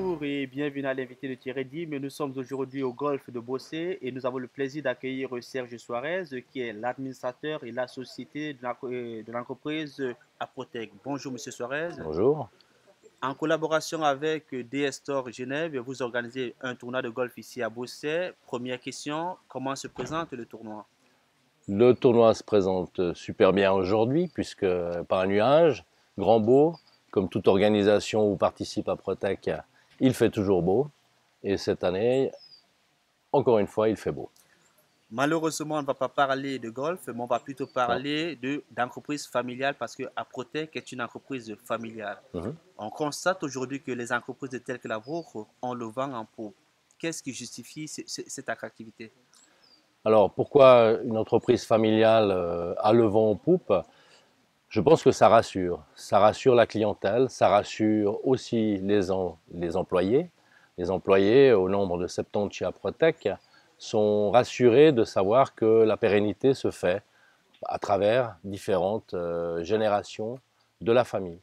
Bonjour et bienvenue à l'invité de Thierry Dim. Nous sommes aujourd'hui au golfe de Bossé et nous avons le plaisir d'accueillir Serge Suarez, qui est l'administrateur et la société de l'entreprise Aprotec. Bonjour, Monsieur Suarez. Bonjour. En collaboration avec DS Store Genève, vous organisez un tournoi de golf ici à Bossé. Première question, comment se présente le tournoi? Le tournoi se présente super bien aujourd'hui puisque par un nuage, grand beau, comme toute organisation où participe Aprotec, il fait toujours beau. Et cette année, encore une fois, il fait beau. Malheureusement, on ne va pas parler de golf, mais on va plutôt Non. parler d'entreprise familiale parce que Aprotec est une entreprise familiale. Mhm. On constate aujourd'hui que les entreprises telles que la vôtre ont le vent en poupe. Qu'est-ce qui justifie cette attractivité? Alors pourquoi une entreprise familiale a le vent en poupe? Je pense que ça rassure. Ça rassure la clientèle, ça rassure aussi les employés. Les employés, au nombre de 70 chez Aprotec, sont rassurés de savoir que la pérennité se fait à travers différentes générations de la famille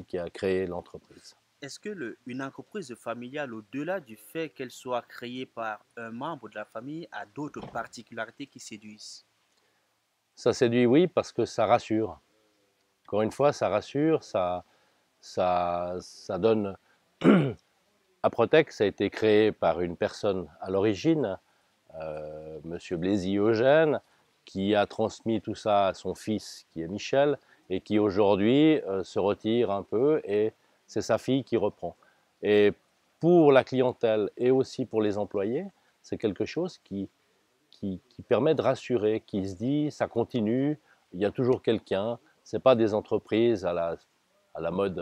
qui a créé l'entreprise. Est-ce que une entreprise familiale, au-delà du fait qu'elle soit créée par un membre de la famille, a d'autres particularités qui séduisent? Ça séduit, oui, parce que ça rassure. Encore une fois, ça rassure, ça donne. Aprotec, ça a été créé par une personne à l'origine, Monsieur Blaisy Eugène, qui a transmis tout ça à son fils, qui est Michel, et qui aujourd'hui se retire un peu, et c'est sa fille qui reprend. Et pour la clientèle et aussi pour les employés, c'est quelque chose qui permet de rassurer, qui se dit ça continue, il y a toujours quelqu'un. Ce n'est pas des entreprises à la mode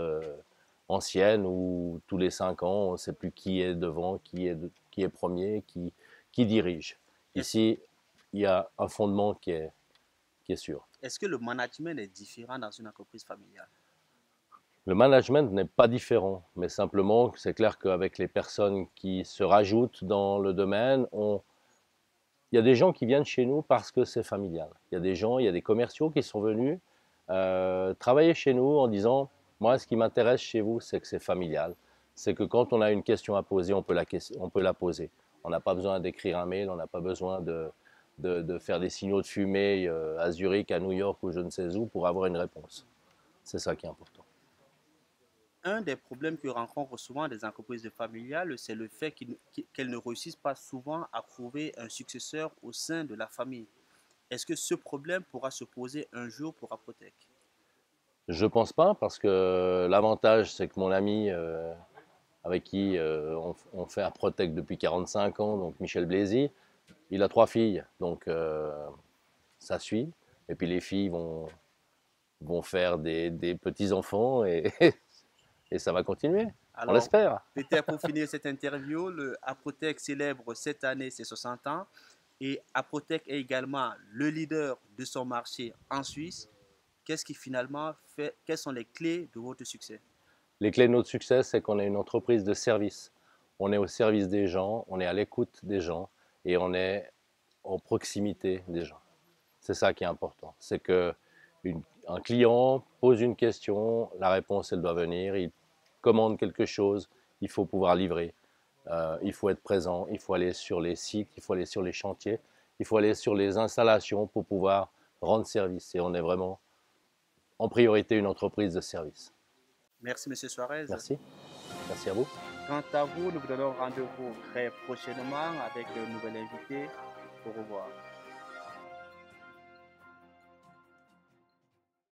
ancienne où tous les 5 ans, on ne sait plus qui est devant, qui est premier, qui dirige. Est-ce, Ici, il y a un fondement qui est sûr. est-ce que le management est différent dans une entreprise familiale? Le management n'est pas différent, mais simplement, c'est clair qu'avec les personnes qui se rajoutent dans le domaine, il y a des gens qui viennent chez nous parce que c'est familial. Il y a des gens, il y a des commerciaux qui sont venus travailler chez nous en disant, moi, ce qui m'intéresse chez vous, c'est que c'est familial. C'est que quand on a une question à poser, on peut la poser. On n'a pas besoin d'écrire un mail, on n'a pas besoin de faire des signaux de fumée à Zurich, à New York ou je ne sais où pour avoir une réponse. C'est ça qui est important. Un des problèmes que rencontrent souvent des entreprises familiales, c'est le fait qu'elles ne réussissent pas souvent à trouver un successeur au sein de la famille. Est-ce que ce problème pourra se poser un jour pour Aprotec? Je pense pas parce que l'avantage, c'est que mon ami avec qui on fait un Protect depuis 45 ans, donc Michel Blaisy, il a 3 filles, donc ça suit. Et puis les filles vont faire des petits-enfants et ça va continuer, on Alors, l'espère. peut-être pour finir cette interview, le Aprotec célèbre cette année ses 60 ans et Aprotec est également le leader de son marché en Suisse. Qu'est-ce qui finalement fait, quelles sont les clés de votre succès? Les clés de notre succès, c'est qu'on est une entreprise de service. On est au service des gens, on est à l'écoute des gens et on est en proximité des gens. C'est ça qui est important. C'est que un client pose une question, la réponse, elle doit venir. Il commande quelque chose, il faut pouvoir livrer. Il faut être présent, il faut aller sur les sites, il faut aller sur les chantiers, il faut aller sur les installations pour pouvoir rendre service. Et on est vraiment en priorité une entreprise de service. Merci, Monsieur Suarez. Merci. Merci à vous. Quant à vous, nous vous donnons rendez-vous très prochainement avec un nouvel invité. Au revoir.